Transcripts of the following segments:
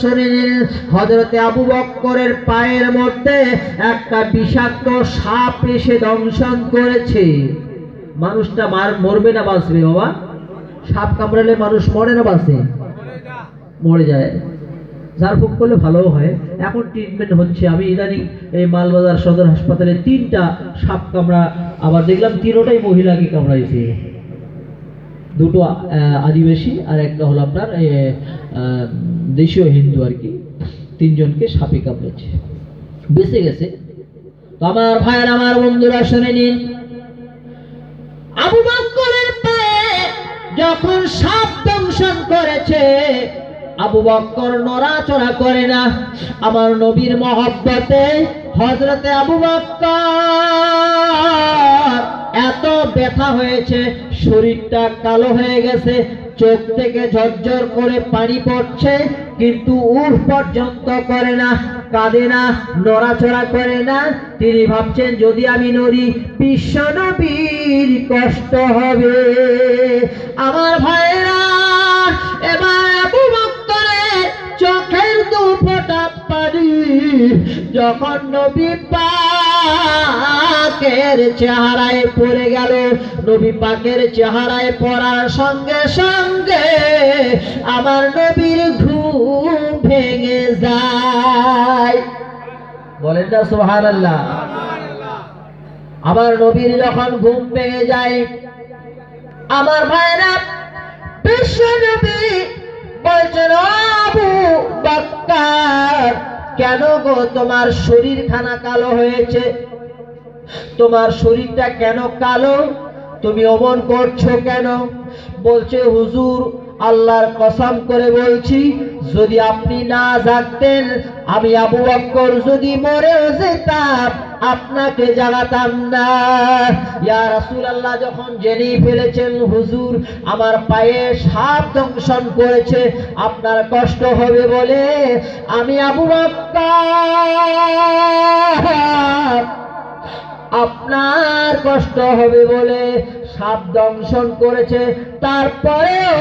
শরীর হযরতে আবু বকরের পায়ের মধ্যে একটা বিষাক্ত সাপ এসে দংশন করেছে। মানুষটা মরবে না বাঁচবে বাবা? সাপ কামড়ালে মানুষ মরে না বাঁচে? মরে যায়। ঝাড়ফুঁক করলে ভালো হয়। এখন ট্রিটমেন্ট হচ্ছে। আমি ইদানিং এই মালবাজার সদর হাসপাতালে 3টা সাপ কামড়া, আবার দেখলাম 3টাই মহিলাকে কামড়াইছে। 2টো আদিবাসী আর একটা হলো আপনার দেশীয় হিন্দু আর কি। 3জনকে সাপে কামড়েছে, বেঁচে গেছে। তো আমার ভাইয়ের, আমার বন্ধুরা শুনে নিন, আবু বকরের পায়ে যখন সাপ দংশন করেছে, আবু বকর নড়াচড়া করে না। আমার নবীর মহব্বতে হযরতে আবু বকর এত ব্যথা হয়েছে, শরীরটা কালো হয়ে গেছে, চোখ থেকে ঝরঝর করে পানি পড়ছে, কিন্তু উঠ পর্যন্ত করে না, কাঁদে না, নড়াচড়া করে না। তিনি ভাবছেন যদি আমি নড়ি বিশ্ব নবীর কষ্ট হবে। আমার ভাইরা, এবার আবু বকরের চোখের 2 ফোঁটা পানি যখন নবী পাকের চেহারায় পড়ে গেল, নবী পাকের চেহারায় পড়ার সঙ্গে সঙ্গে আমার নবীর ঘুম ভেঙে যায়। বলেন না সুবহানাল্লাহ। আমার নবীর যখন ঘুম ভেঙে যায়, আমার ভাইরা, বিশ্ব নবী বলছেন, আবু বকর, কেন গো তোমার শরীর খানা কালো হয়েছে? তোমার শরীরটা কেন কালো? তুমি অমন করছো কেন? বলছে, হুজুর, আল্লাহর কসম করে বলছি, যদি আপনি না জাগতেন, আমি আবু বকর যদি মরেও যেতাম, আপনাকে জাগাতাম না। ইয়া রাসূলুল্লাহ যখন জেনে ফেলেছেন, হুজুর আমার পায়ে সাপ দংশন করেছে, আপনার কষ্ট হবে বলে আমি আবু বকর, আপনার কষ্ট হবে বলে সাপ দংশন করেছে, তারপরেও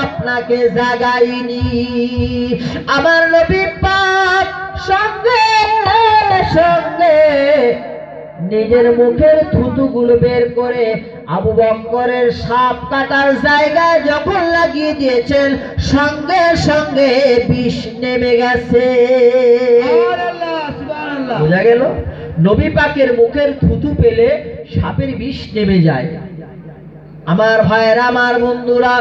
আপনাকে জাগাইনি। আমার নবী পাক সঙ্গে সঙ্গে নিজের মুখের থুতুগুলো বের করে আবু বকরের সাপ কাটার জায়গায় যখন লাগিয়ে দিয়েছেন, সঙ্গে সঙ্গে বিষ নেমে গেছে। বোঝা গেল, নবী পাকের মুখের থুতু পেলে সাপের বিষ নেমে যায়। আমার ভাইয়েরা, আমার বন্ধুরা,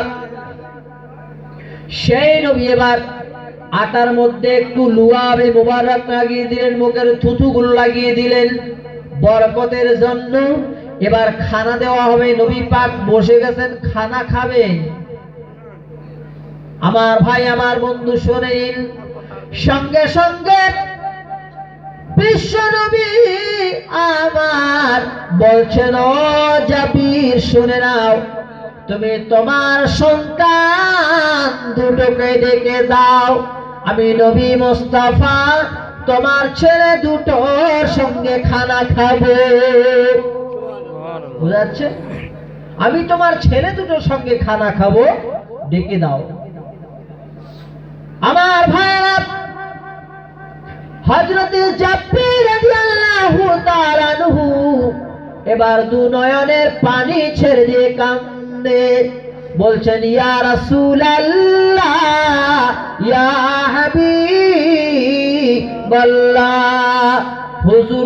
সেই নবী এবার আটার মধ্যে একটু লুয়াবে মুবারক লাগিয়ে দিলেন, মুখের থুতুগুলো লাগিয়ে দিলেন বরকতের জন্য। এবার খানা দেওয়া হবে। নবী পাক বসে গেছেন, খানা খাবেন। আমার ভাই, আমার বন্ধু শোনেন, সঙ্গে সঙ্গে বিশ্ব নবী আমার বলছেন, ও জাবির, শুনে নাও, তুমি তোমার সন্তান 2টোকে ডেকে দাও। আমি নবী মুস্তাফা তোমার ছেলে 2টোর সঙ্গে খানা খাবো। বুঝাচ্ছে? আমি তোমার ছেলে 2টোর সঙ্গে খানা খাবো, ডেকে দাও। আমার ভাইরা, হযরতে জাবির রাদিয়াল্লাহু তাআলা আনহু এবার 2 নয়নের পানি ছেড়ে দিয়ে কান্দে, বলছেন, ইয়া রাসূলুল্লাহ, ইয়া হাবিবাল্লাহ, হুজুর